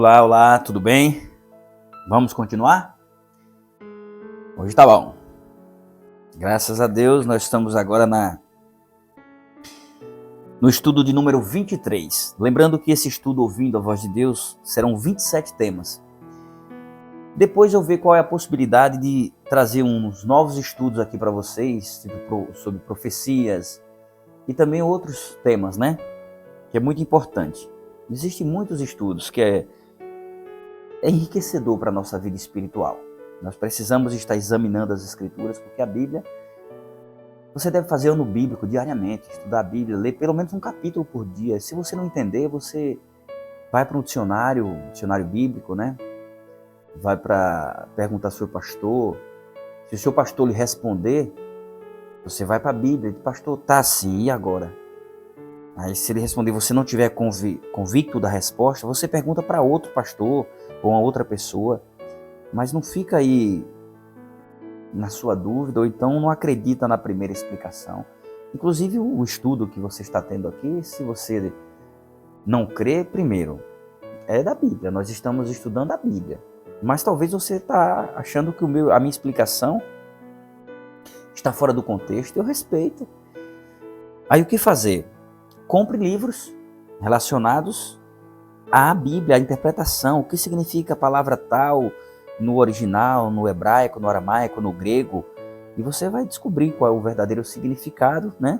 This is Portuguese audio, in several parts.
Olá, olá, tudo bem? Vamos continuar? Hoje tá bom. Graças a Deus, nós estamos agora no estudo de número 23. Lembrando que esse estudo Ouvindo a Voz de Deus serão 27 temas. Depois eu ver qual é a possibilidade de trazer uns novos estudos aqui para vocês, sobre profecias e também outros temas, né? Que é muito importante. Existem muitos estudos que é enriquecedor para a nossa vida espiritual. Nós precisamos estar examinando as Escrituras, porque a Bíblia, você deve fazer ano bíblico diariamente, estudar a Bíblia, ler pelo menos um capítulo por dia. Se você não entender, você vai para um dicionário bíblico, né? Vai para perguntar ao seu pastor. Se o seu pastor lhe responder, você vai para a Bíblia e diz, pastor, tá assim, e agora? Aí se ele responder e você não tiver convicto da resposta, você pergunta para outro pastor ou uma outra pessoa, mas não fica aí na sua dúvida, ou então não acredita na primeira explicação. Inclusive o estudo que você está tendo aqui, se você não crê, primeiro, é da Bíblia, nós estamos estudando a Bíblia, mas talvez você está achando que a minha explicação está fora do contexto, eu respeito. Aí o que fazer? Compre livros relacionados à Bíblia, à interpretação, o que significa a palavra tal no original, no hebraico, no aramaico, no grego, e você vai descobrir qual é o verdadeiro significado, né?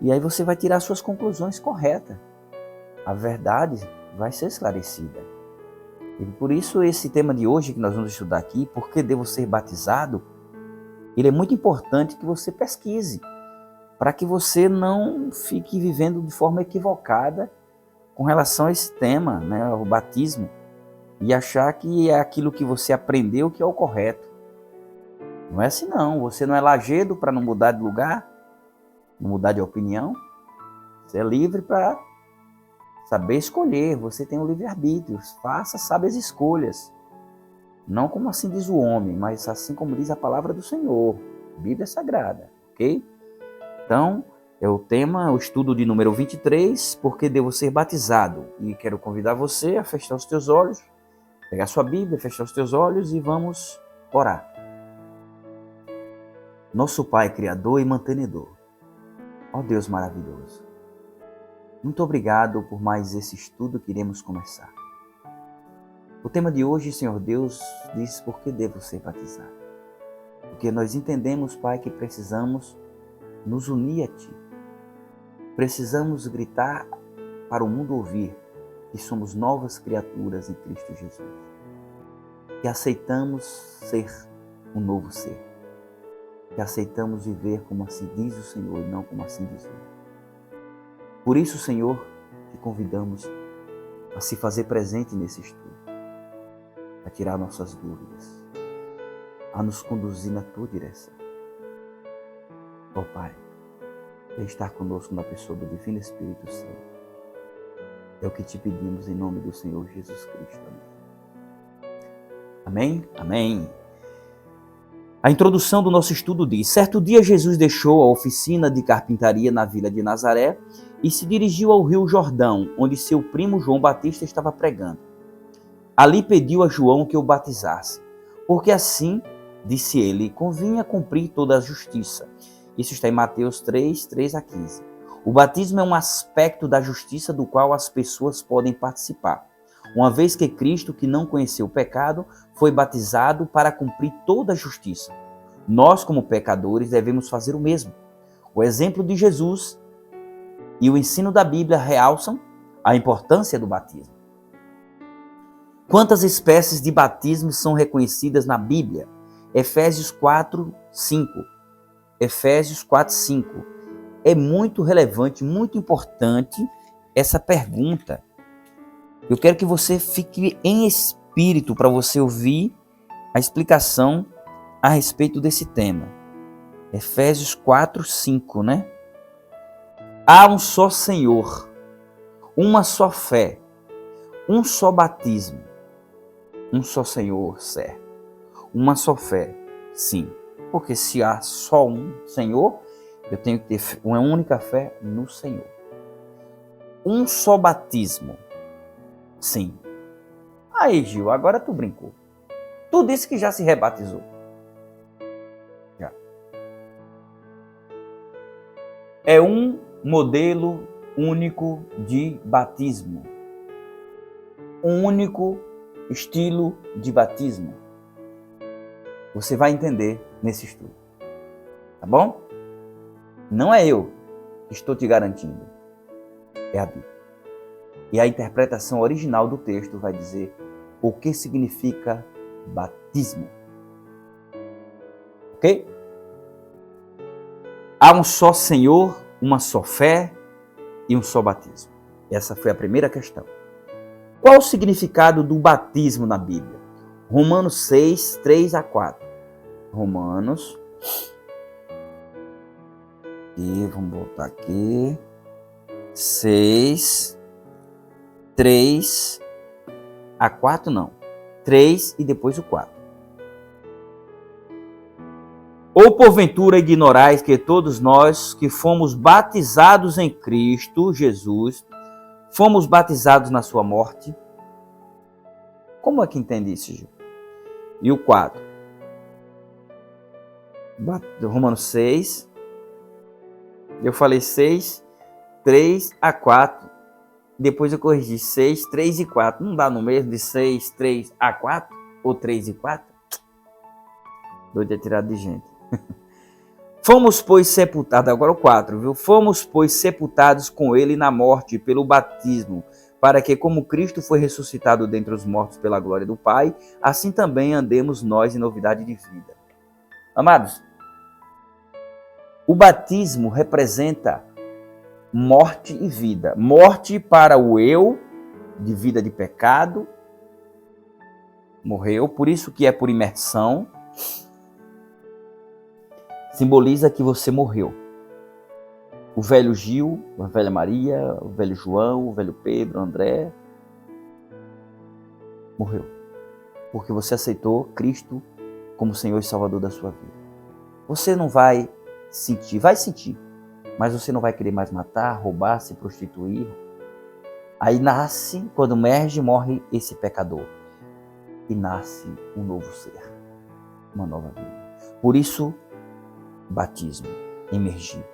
E aí você vai tirar suas conclusões corretas. A verdade vai ser esclarecida. E por isso esse tema de hoje que nós vamos estudar aqui, por que devo ser batizado, ele é muito importante que você pesquise, para que você não fique vivendo de forma equivocada com relação a esse tema, né, o batismo, e achar que é aquilo que você aprendeu que é o correto. Não é assim não, você não é lajedo para não mudar de lugar, não mudar de opinião, você é livre para saber escolher, você tem o livre-arbítrio, faça sábias escolhas, não como assim diz o homem, mas assim como diz a palavra do Senhor, a Bíblia é sagrada, ok? Então, é o tema, o estudo de número 23, por que devo ser batizado? E quero convidar você a fechar os teus olhos, pegar sua Bíblia, fechar os teus olhos e vamos orar. Nosso Pai, Criador e Mantenedor, ó Deus maravilhoso, muito obrigado por mais esse estudo que iremos começar. O tema de hoje, Senhor Deus, diz por que devo ser batizado. Porque nós entendemos, Pai, que precisamos nos unir a Ti. Precisamos gritar para o mundo ouvir que somos novas criaturas em Cristo Jesus. Que aceitamos ser um novo ser. Que aceitamos viver como assim diz o Senhor e não como assim diz o homem. Por isso, Senhor, te convidamos a se fazer presente nesse estudo, a tirar nossas dúvidas, a nos conduzir na Tua direção. Ó Pai, venha estar conosco na pessoa do Divino Espírito Santo. É o que te pedimos em nome do Senhor Jesus Cristo. Amém? Amém. A introdução do nosso estudo diz: certo dia Jesus deixou a oficina de carpintaria na vila de Nazaré e se dirigiu ao rio Jordão, onde seu primo João Batista estava pregando. Ali pediu a João que o batizasse, porque assim, disse ele, convinha cumprir toda a justiça. Isso está em Mateus 3, 3 a 15. O batismo é um aspecto da justiça do qual as pessoas podem participar, uma vez que Cristo, que não conheceu o pecado, foi batizado para cumprir toda a justiça. Nós, como pecadores, devemos fazer o mesmo. O exemplo de Jesus e o ensino da Bíblia realçam a importância do batismo. Quantas espécies de batismo são reconhecidas na Bíblia? Efésios 4, 5. Efésios 4, 5. É muito relevante, muito importante essa pergunta. Eu quero que você fique em espírito para você ouvir a explicação a respeito desse tema. Efésios 4, 5, né? Há um só Senhor, uma só fé, um só batismo, um só Senhor, certo? Uma só fé, sim. Porque se há só um Senhor, eu tenho que ter uma única fé no Senhor. Um só batismo, sim. Aí, Gil, agora tu brincou. Tu disse que já se rebatizou. Já. É um modelo único de batismo. Um único estilo de batismo. Você vai entender nesse estudo. Tá bom? Não é eu que estou te garantindo. É a Bíblia. E a interpretação original do texto vai dizer o que significa batismo. Ok? Há um só Senhor, uma só fé e um só batismo. Essa foi a primeira questão. Qual o significado do batismo na Bíblia? Romanos 6, 3 a 4. Romanos. E vamos voltar aqui. 6, 3 a 4 não. 3 e depois o 4. Ou porventura ignorais que todos nós que fomos batizados em Cristo Jesus, fomos batizados na sua morte? Como é que entende isso, Gil? E o 4. Romanos 6. Eu falei 6, 3 a 4. Depois eu corrigi 6, 3 e 4. Não dá no mesmo de 6, 3 a 4? Ou 3 e 4? Doido é tirado de gente. Fomos, pois, sepultados. Agora o 4, viu? Fomos, pois, sepultados com ele na morte pelo batismo, para que, como Cristo foi ressuscitado dentre os mortos pela glória do Pai, assim também andemos nós em novidade de vida. Amados, o batismo representa morte e vida. Morte para o eu, de vida de pecado, morreu, por isso que é por imersão. Simboliza que você morreu. O velho Gil, a velha Maria, o velho João, o velho Pedro, o André, morreu. Porque você aceitou Cristo como Senhor e Salvador da sua vida. Você não vai sentir, mas você não vai querer mais matar, roubar, se prostituir. Aí nasce, quando emerge, morre esse pecador. E nasce um novo ser, uma nova vida. Por isso, batismo, emergir.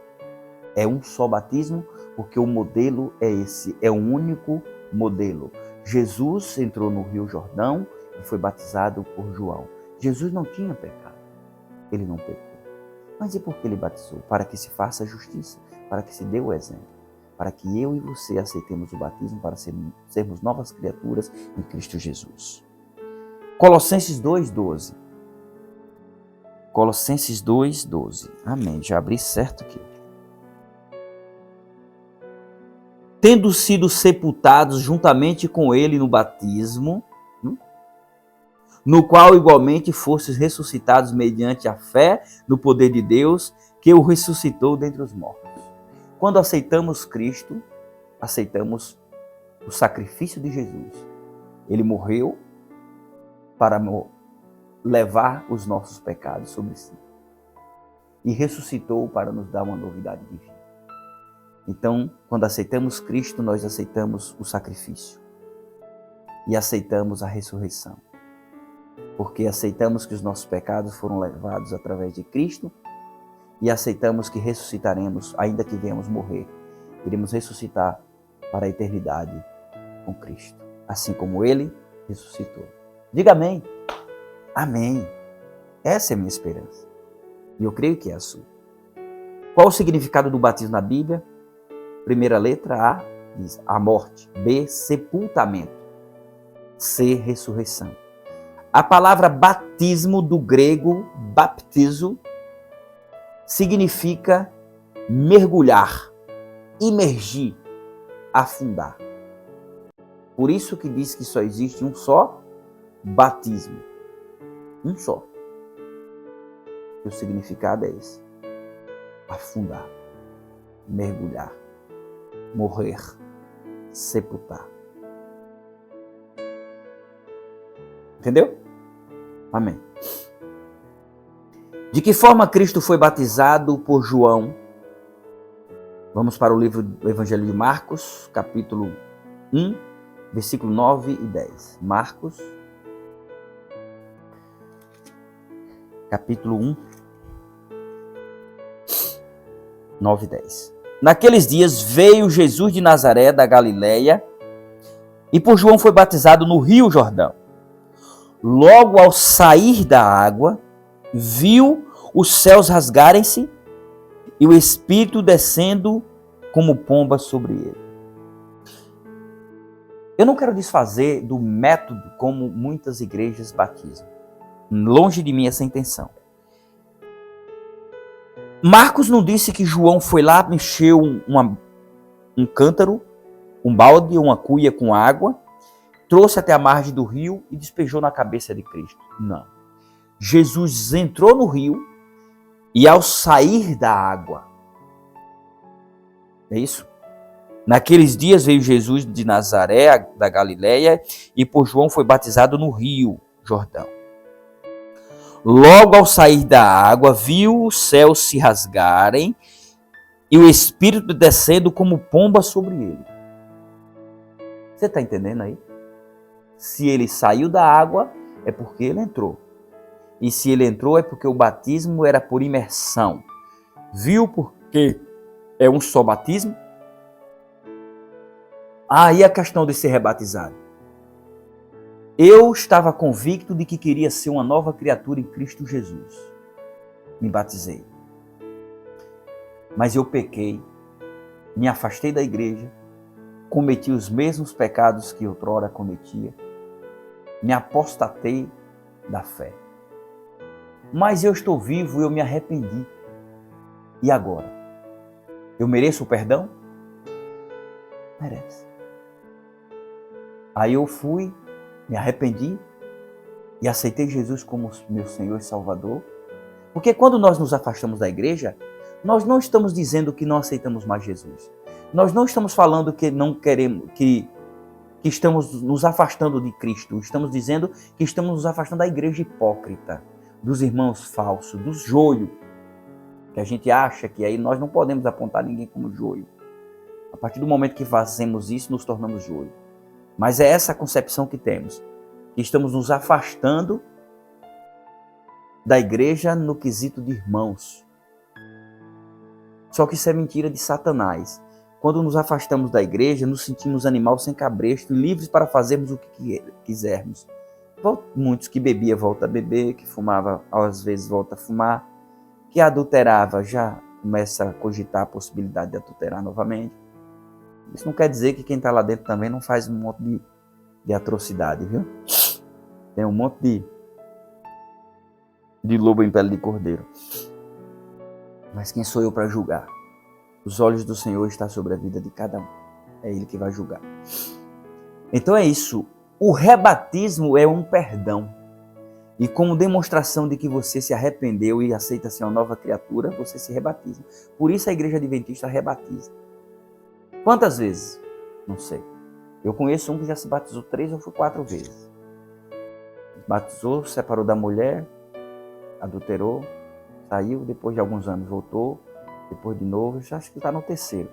É um só batismo, porque o modelo é esse, é um único modelo. Jesus entrou no Rio Jordão e foi batizado por João. Jesus não tinha pecado, ele não pecou. Mas e por que ele batizou? Para que se faça a justiça, para que se dê o exemplo, para que eu e você aceitemos o batismo, para sermos novas criaturas em Cristo Jesus. Colossenses 2,12. Colossenses 2,12. Amém. Já abri certo aqui. Tendo sido sepultados juntamente com ele no batismo, no qual igualmente fostes ressuscitados mediante a fé no poder de Deus, que o ressuscitou dentre os mortos. Quando aceitamos Cristo, aceitamos o sacrifício de Jesus. Ele morreu para levar os nossos pecados sobre si. E ressuscitou para nos dar uma novidade de vida. Então, quando aceitamos Cristo, nós aceitamos o sacrifício. E aceitamos a ressurreição. Porque aceitamos que os nossos pecados foram levados através de Cristo e aceitamos que ressuscitaremos, ainda que venhamos morrer. Iremos ressuscitar para a eternidade com Cristo, assim como Ele ressuscitou. Diga amém. Amém. Essa é a minha esperança. E eu creio que é a sua. Qual o significado do batismo na Bíblia? Primeira letra A diz a morte. B, sepultamento. C, ressurreição. A palavra batismo do grego, baptizo, significa mergulhar, imergir, afundar. Por isso que diz que só existe um só batismo. Um só. E o significado é esse. Afundar, mergulhar, morrer, sepultar. Entendeu? Amém. De que forma Cristo foi batizado por João? Vamos para o livro do Evangelho de Marcos, capítulo 1, versículo 9 e 10. Marcos, capítulo 1, 9 e 10. Naqueles dias veio Jesus de Nazaré, da Galileia, e por João foi batizado no Rio Jordão. Logo ao sair da água, viu os céus rasgarem-se e o Espírito descendo como pomba sobre ele. Eu não quero desfazer do método como muitas igrejas batizam. Longe de mim essa intenção. Marcos não disse que João foi lá, encheu um cântaro, um balde, uma cuia com água, trouxe até a margem do rio e despejou na cabeça de Cristo. Não. Jesus entrou no rio e ao sair da água, é isso? Naqueles dias veio Jesus de Nazaré, da Galileia, e por João foi batizado no Rio Jordão. Logo ao sair da água, viu os céus se rasgarem e o Espírito descendo como pomba sobre ele. Você está entendendo aí? Se ele saiu da água, é porque ele entrou. E se ele entrou, é porque o batismo era por imersão. Viu porque é um só batismo? Aí a questão de ser rebatizado. Eu estava convicto de que queria ser uma nova criatura em Cristo Jesus. Me batizei. Mas eu pequei, me afastei da igreja, cometi os mesmos pecados que outrora cometia, me apostatei da fé. Mas eu estou vivo e eu me arrependi. E agora? Eu mereço o perdão? Merece. Aí eu fui, me arrependi e aceitei Jesus como meu Senhor e Salvador. Porque quando nós nos afastamos da igreja, nós não estamos dizendo que não aceitamos mais Jesus. Nós não estamos falando que não queremos, que estamos nos afastando de Cristo. Estamos dizendo que estamos nos afastando da igreja hipócrita, dos irmãos falsos, dos joio, que a gente acha que aí nós não podemos apontar ninguém como joio. A partir do momento que fazemos isso, nos tornamos joio. Mas é essa a concepção que temos, que estamos nos afastando da igreja no quesito de irmãos. Só que isso é mentira de Satanás. Quando nos afastamos da igreja, nos sentimos animal sem cabresto, livres para fazermos o que quisermos. Muitos que bebia volta a beber, que fumava às vezes volta a fumar, que adulterava já começa a cogitar a possibilidade de adulterar novamente. Isso não quer dizer que quem está lá dentro também não faz um monte de atrocidade, viu? Tem um monte de lobo em pele de cordeiro. Mas quem sou eu para julgar? Os olhos do Senhor estão sobre a vida de cada um. É Ele que vai julgar. Então é isso. O rebatismo é um perdão. E como demonstração de que você se arrependeu e aceita ser uma nova criatura, você se rebatiza. Por isso a igreja adventista rebatiza. Quantas vezes? Não sei. Eu conheço um que já se batizou 3 ou 4 vezes. Batizou, separou da mulher, adulterou, saiu, depois de alguns anos voltou, depois de novo, eu acho que está no 3º.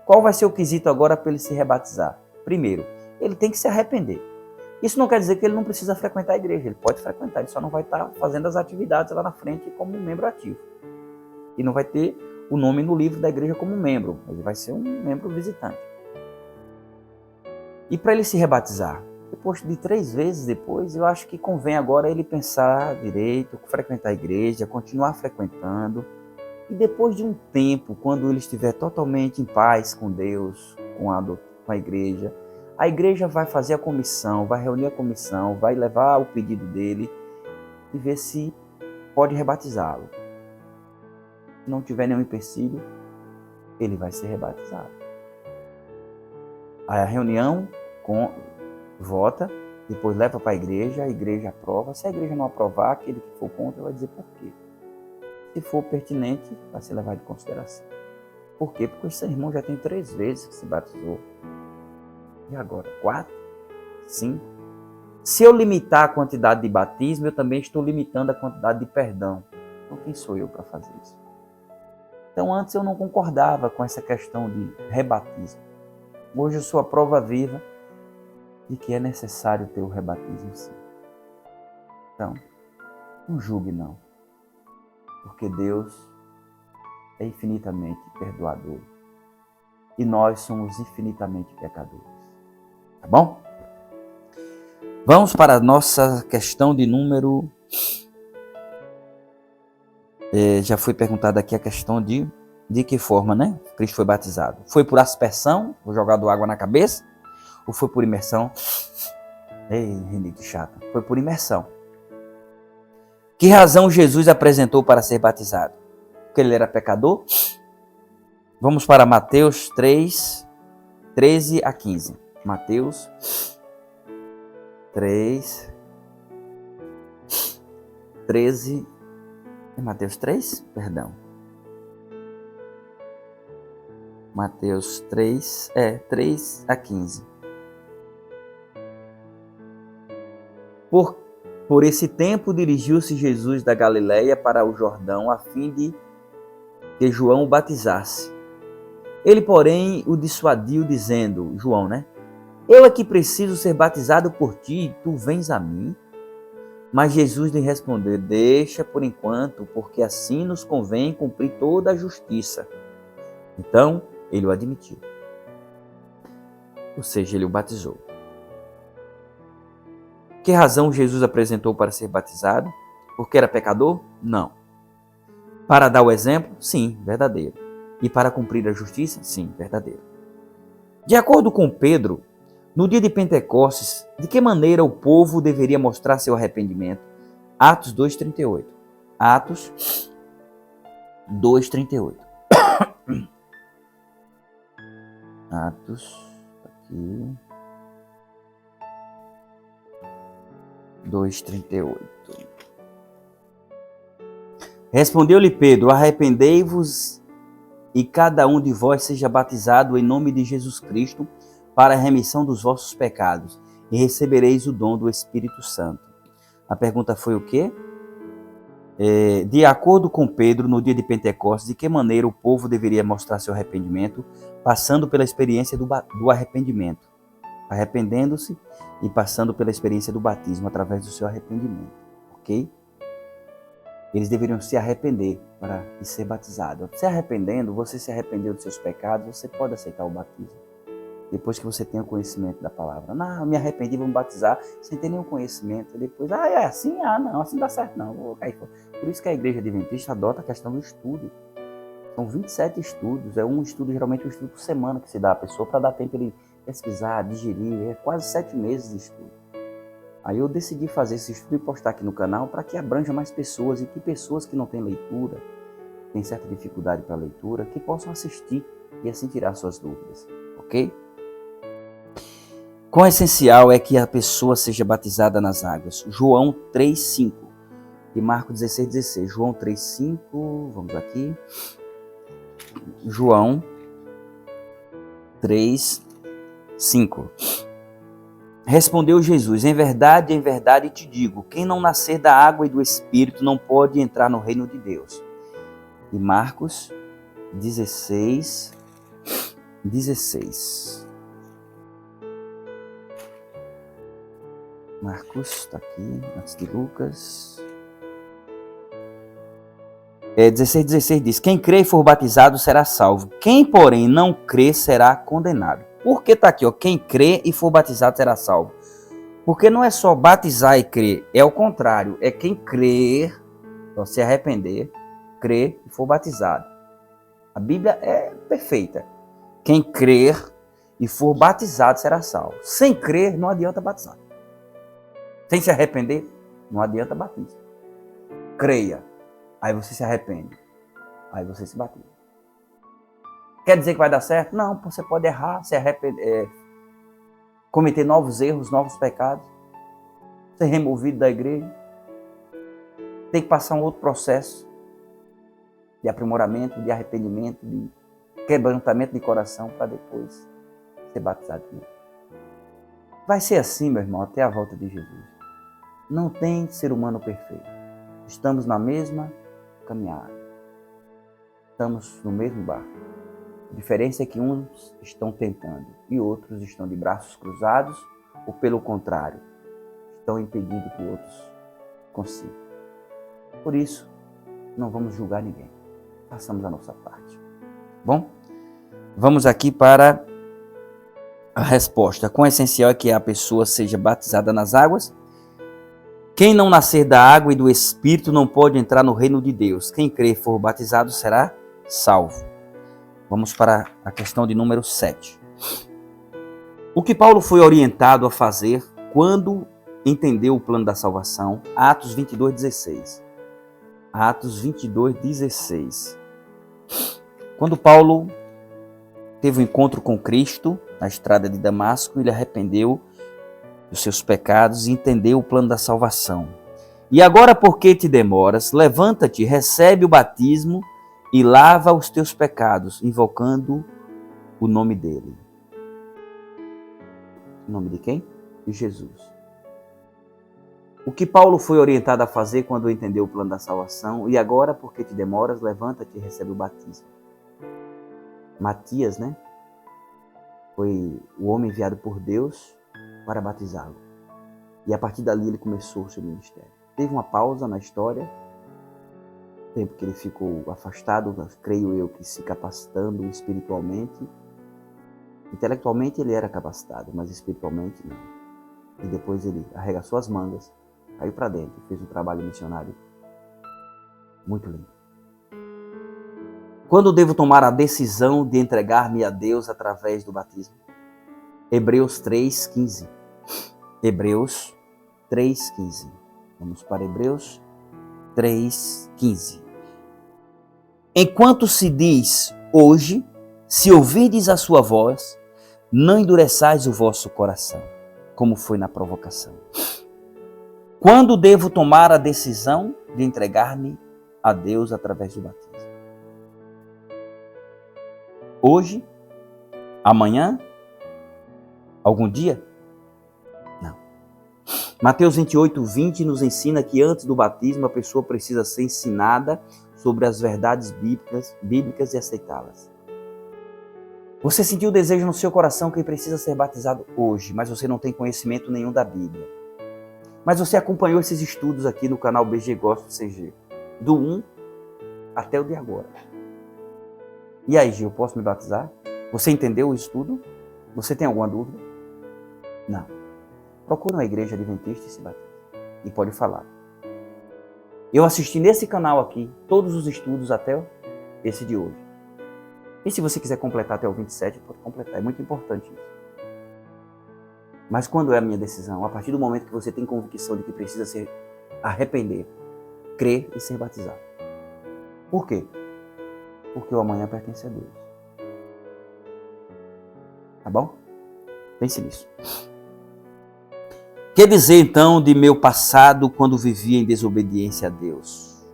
Qual vai ser o quesito agora para ele se rebatizar? Primeiro, ele tem que se arrepender. Isso não quer dizer que ele não precisa frequentar a igreja, ele pode frequentar, ele só não vai estar fazendo as atividades lá na frente como um membro ativo. E não vai ter o nome no livro da igreja como membro, ele vai ser um membro visitante. E para ele se rebatizar, depois de 3 vezes depois, eu acho que convém agora ele pensar direito, frequentar a igreja, continuar frequentando. E depois de um tempo, quando ele estiver totalmente em paz com Deus, com a igreja vai fazer a comissão, vai reunir a comissão, vai levar o pedido dele e ver se pode rebatizá-lo. Se não tiver nenhum empecilho, ele vai ser rebatizado. Aí a reunião vota, depois leva para a igreja aprova. Se a igreja não aprovar, aquele que for contra vai dizer por quê. Se for pertinente, vai ser levado em consideração. Por quê? Porque esse irmão já tem 3 vezes que se batizou. E agora? 4? 5? Se eu limitar a quantidade de batismo, eu também estou limitando a quantidade de perdão. Então quem sou eu para fazer isso? Então antes eu não concordava com essa questão de rebatismo. Hoje eu sou a prova viva de que é necessário ter o rebatismo, sim. Então, não julgue não, porque Deus é infinitamente perdoador e nós somos infinitamente pecadores. Tá bom? Vamos para a nossa questão de número... já foi perguntada aqui a questão de que forma, né? Cristo foi batizado. Foi por aspersão, foi jogado água na cabeça? Ou foi por imersão? Ei, Renito chata. Foi por imersão. Que razão Jesus apresentou para ser batizado? Porque ele era pecador? Vamos para Mateus 3, 13 a 15. Mateus 3, 13. É Mateus 3? Perdão. Mateus 3, 3 a 15. Por esse tempo dirigiu-se Jesus da Galileia para o Jordão, a fim de que João o batizasse. Ele, porém, o dissuadiu, dizendo, João, né? Eu é que preciso ser batizado por ti, e tu vens a mim? Mas Jesus lhe respondeu, deixa por enquanto, porque assim nos convém cumprir toda a justiça. Então, ele o admitiu. Ou seja, ele o batizou. Que razão Jesus apresentou para ser batizado? Porque era pecador? Não. Para dar o exemplo? Sim, verdadeiro. E para cumprir a justiça? Sim, verdadeiro. De acordo com Pedro, no dia de Pentecostes, de que maneira o povo deveria mostrar seu arrependimento? Atos 2,38. Atos 2,38. Atos, aqui, 2,38. Respondeu-lhe Pedro, arrependei-vos e cada um de vós seja batizado em nome de Jesus Cristo para a remissão dos vossos pecados e recebereis o dom do Espírito Santo. A pergunta foi o quê? De acordo com Pedro, no dia de Pentecostes, de que maneira o povo deveria mostrar seu arrependimento, passando pela experiência do arrependimento, arrependendo-se e passando pela experiência do batismo através do seu arrependimento, ok? Eles deveriam se arrepender para ser batizado. Se arrependendo, você se arrependeu dos seus pecados, você pode aceitar o batismo. Depois que você tem o conhecimento da palavra. Não, eu me arrependi, vou me batizar, sem ter nenhum conhecimento. Depois, é assim? Não, assim não dá certo não. Vou cair fora. Por isso que a Igreja Adventista adota a questão do estudo. São 27 estudos, é um estudo, geralmente um estudo por semana que se dá à pessoa para dar tempo de ele pesquisar, digerir, é quase 7 meses de estudo. Aí eu decidi fazer esse estudo e postar aqui no canal para que abranja mais pessoas e que pessoas que não têm leitura, têm certa dificuldade para a leitura, que possam assistir e assim tirar suas dúvidas, ok? Quão essencial é que a pessoa seja batizada nas águas? João 3,5 e Marcos 16,16. João 3,5, vamos aqui. João 3,5. Respondeu Jesus, em verdade te digo, quem não nascer da água e do Espírito não pode entrar no reino de Deus. E Marcos 16. Marcos está aqui, antes de Lucas. 16 diz, quem crê e for batizado será salvo. Quem, porém, não crê será condenado. Por que está aqui? Quem crê e for batizado será salvo. Porque não é só batizar e crer, é o contrário. É quem crer, se arrepender, crer e for batizado. A Bíblia é perfeita. Quem crer e for batizado será salvo. Sem crer, não adianta batizar. Sem se arrepender, não adianta batismo. Creia, aí você se arrepende, aí você se batiza. Quer dizer que vai dar certo? Não, você pode errar, se arrepender, cometer novos erros, novos pecados, ser removido da igreja, tem que passar um outro processo de aprimoramento, de arrependimento, de quebrantamento de coração para depois ser batizado de novo. Vai ser assim, meu irmão, até a volta de Jesus. Não tem ser humano perfeito. Estamos na mesma caminhada. Estamos no mesmo barco. A diferença é que uns estão tentando e outros estão de braços cruzados ou pelo contrário, estão impedindo que outros consigam. Por isso, não vamos julgar ninguém. Façamos a nossa parte. Bom, vamos aqui para a resposta. Quão essencial é que a pessoa seja batizada nas águas? Quem não nascer da água e do Espírito não pode entrar no reino de Deus. Quem crer e for batizado será salvo. Vamos para a questão de número 7. O que Paulo foi orientado a fazer quando entendeu o plano da salvação? Atos 22:16. Atos 22:16. Quando Paulo teve um encontro com Cristo na estrada de Damasco, ele arrependeu dos seus pecados e entendeu o plano da salvação. E agora, por que te demoras? Levanta-te, recebe o batismo e lava os teus pecados, invocando o nome dele. O nome de quem? De Jesus. O que Paulo foi orientado a fazer quando entendeu o plano da salvação? E agora, por que te demoras? Levanta-te e recebe o batismo. Matias, né? Foi o homem enviado por Deus para batizá-lo. E a partir dali ele começou o seu ministério. Teve uma pausa na história, tempo que ele ficou afastado, creio eu que se capacitando espiritualmente. Intelectualmente ele era capacitado, mas espiritualmente não. E depois ele arregaçou as mangas, caiu para dentro, fez um trabalho missionário muito lindo. Quando devo tomar a decisão de entregar-me a Deus através do batismo? Hebreus 3:15. Hebreus 3:15. Vamos para Hebreus 3:15. Enquanto se diz hoje, se ouvirdes a sua voz, não endureçais o vosso coração, como foi na provocação. Quando devo tomar a decisão de entregar-me a Deus através do batismo? Hoje? Amanhã? Algum dia? Não. Mateus 28:20 nos ensina que antes do batismo a pessoa precisa ser ensinada sobre as verdades bíblicas e aceitá-las. Você sentiu o desejo no seu coração que precisa ser batizado hoje, mas você não tem conhecimento nenhum da Bíblia. Mas você acompanhou esses estudos aqui no canal BG Gospel CG, do 1 até o de agora. E aí, Gil, posso me batizar? Você entendeu o estudo? Você tem alguma dúvida? Não. Procure uma igreja adventista e se batize. E pode falar. Eu assisti nesse canal aqui todos os estudos até esse de hoje. E se você quiser completar até o 27, pode completar. É muito importante isso. Mas quando é a minha decisão? A partir do momento que você tem convicção de que precisa se arrepender, crer e ser batizado. Por quê? Porque o amanhã pertence a Deus. Tá bom? Pense nisso. Que dizer então de meu passado quando vivia em desobediência a Deus?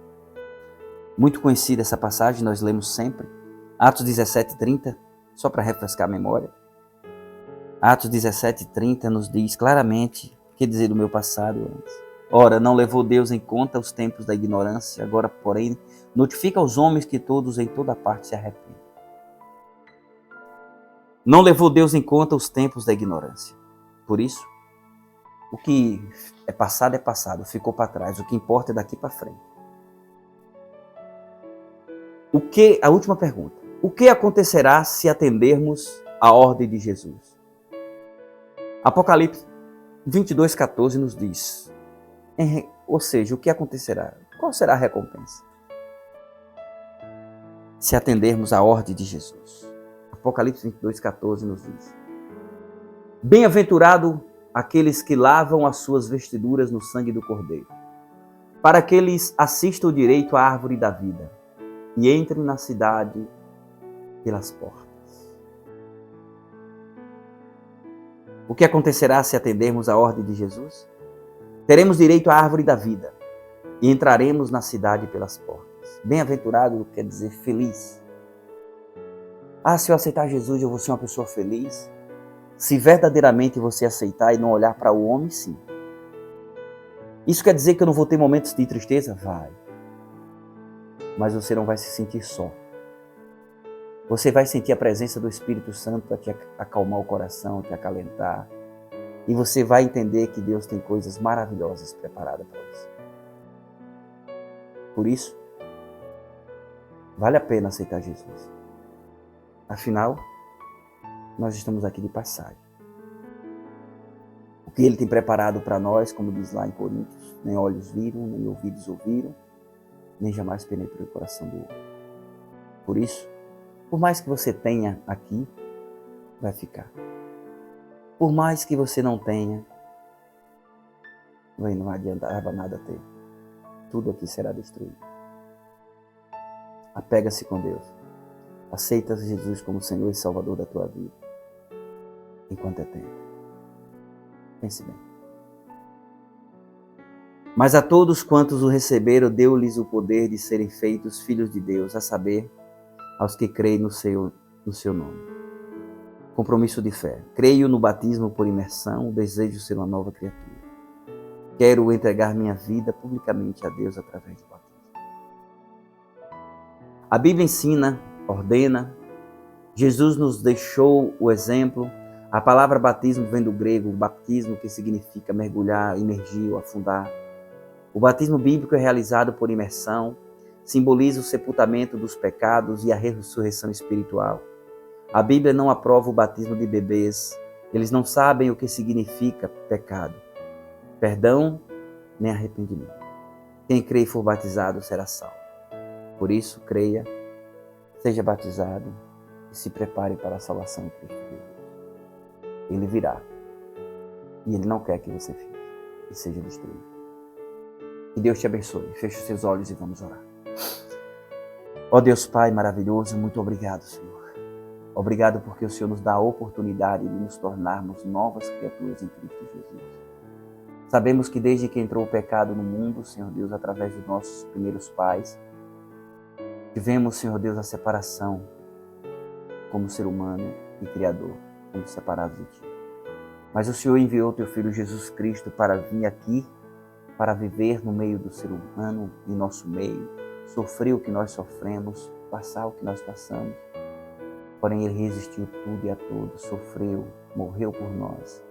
Muito conhecida essa passagem, nós lemos sempre. Atos 17:30, só para refrescar a memória. Atos 17:30 nos diz claramente o que dizer do meu passado antes. Ora, não levou Deus em conta os tempos da ignorância, agora, porém, notifica aos homens que todos em toda parte se arrependem. Não levou Deus em conta os tempos da ignorância. Por isso, o que é passado, ficou para trás. O que importa é daqui para frente. A última pergunta. O que acontecerá se atendermos à ordem de Jesus? Apocalipse 22:14 nos diz, ou seja, o que acontecerá? Qual será a recompensa? Se atendermos à ordem de Jesus. Apocalipse 22:14 nos diz, bem-aventurado aqueles que lavam as suas vestiduras no sangue do Cordeiro, para que eles assistam direito à árvore da vida e entrem na cidade pelas portas. O que acontecerá se atendermos à ordem de Jesus? Teremos direito à árvore da vida e entraremos na cidade pelas portas. Bem-aventurado quer dizer feliz. Se eu aceitar Jesus, eu vou ser uma pessoa feliz? Se verdadeiramente você aceitar e não olhar para o homem, sim. Isso quer dizer que eu não vou ter momentos de tristeza? Vai. Mas você não vai se sentir só. Você vai sentir a presença do Espírito Santo para te acalmar o coração, te acalentar. E você vai entender que Deus tem coisas maravilhosas preparadas para você. Por isso, vale a pena aceitar Jesus. Afinal, nós estamos aqui de passagem. O que Ele tem preparado para nós, como diz lá em Coríntios, nem olhos viram, nem ouvidos ouviram, nem jamais penetrou o coração do homem. Por isso, por mais que você tenha aqui, vai ficar. Por mais que você não tenha, não adiantava nada ter. Tudo aqui será destruído. Apega-se com Deus. Aceita Jesus como Senhor e Salvador da tua vida. Enquanto é tempo. Pense bem. Mas a todos quantos o receberam, deu-lhes o poder de serem feitos filhos de Deus, a saber, aos que creem no seu nome. Compromisso de fé. Creio no batismo por imersão, desejo ser uma nova criatura. Quero entregar minha vida publicamente a Deus através do batismo. A Bíblia ensina, ordena, Jesus nos deixou o exemplo. A palavra batismo vem do grego, baptismo, que significa mergulhar, imergir ou afundar. O batismo bíblico é realizado por imersão, simboliza o sepultamento dos pecados e a ressurreição espiritual. A Bíblia não aprova o batismo de bebês. Eles não sabem o que significa pecado, perdão nem arrependimento. Quem crê e for batizado será salvo. Por isso, creia, seja batizado e se prepare para a salvação em Cristo Jesus. Ele virá e Ele não quer que você fique e seja destruído. Que Deus te abençoe. Feche os seus olhos e vamos orar. Ó Deus Pai maravilhoso, muito obrigado, Senhor. Obrigado porque o Senhor nos dá a oportunidade de nos tornarmos novas criaturas em Cristo Jesus. Sabemos que desde que entrou o pecado no mundo, Senhor Deus, através dos nossos primeiros pais, tivemos, Senhor Deus, a separação como ser humano e Criador, como separados de Ti. Mas o Senhor enviou Teu Filho Jesus Cristo para vir aqui, para viver no meio do ser humano, em nosso meio, sofrer o que nós sofremos, passar o que nós passamos. Porém, Ele resistiu tudo e a todos, sofreu, morreu por nós,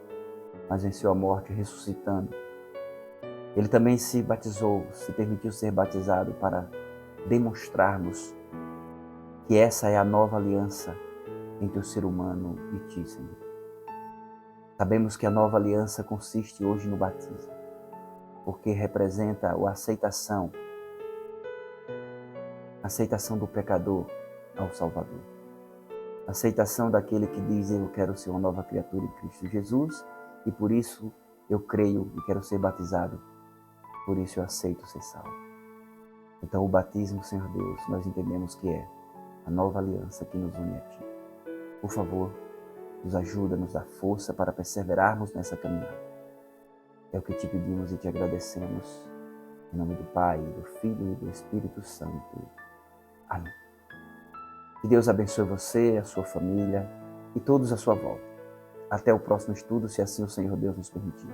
mas venceu a morte ressuscitando. Ele também se batizou, se permitiu ser batizado para demonstrarmos que essa é a nova aliança entre o ser humano e Ti, Senhor. Sabemos que a nova aliança consiste hoje no batismo, porque representa a aceitação do pecador ao Salvador. A aceitação daquele que diz: eu quero ser uma nova criatura em Cristo Jesus e por isso eu creio e quero ser batizado, por isso eu aceito ser salvo. Então o batismo, Senhor Deus, nós entendemos que é a nova aliança que nos une a Ti. Por favor, nos ajuda, nos dá força para perseverarmos nessa caminhada. É o que Te pedimos e Te agradecemos. Em nome do Pai, do Filho e do Espírito Santo. Amém. Que Deus abençoe você, a sua família e todos à sua volta. Até o próximo estudo, se assim o Senhor Deus nos permitir.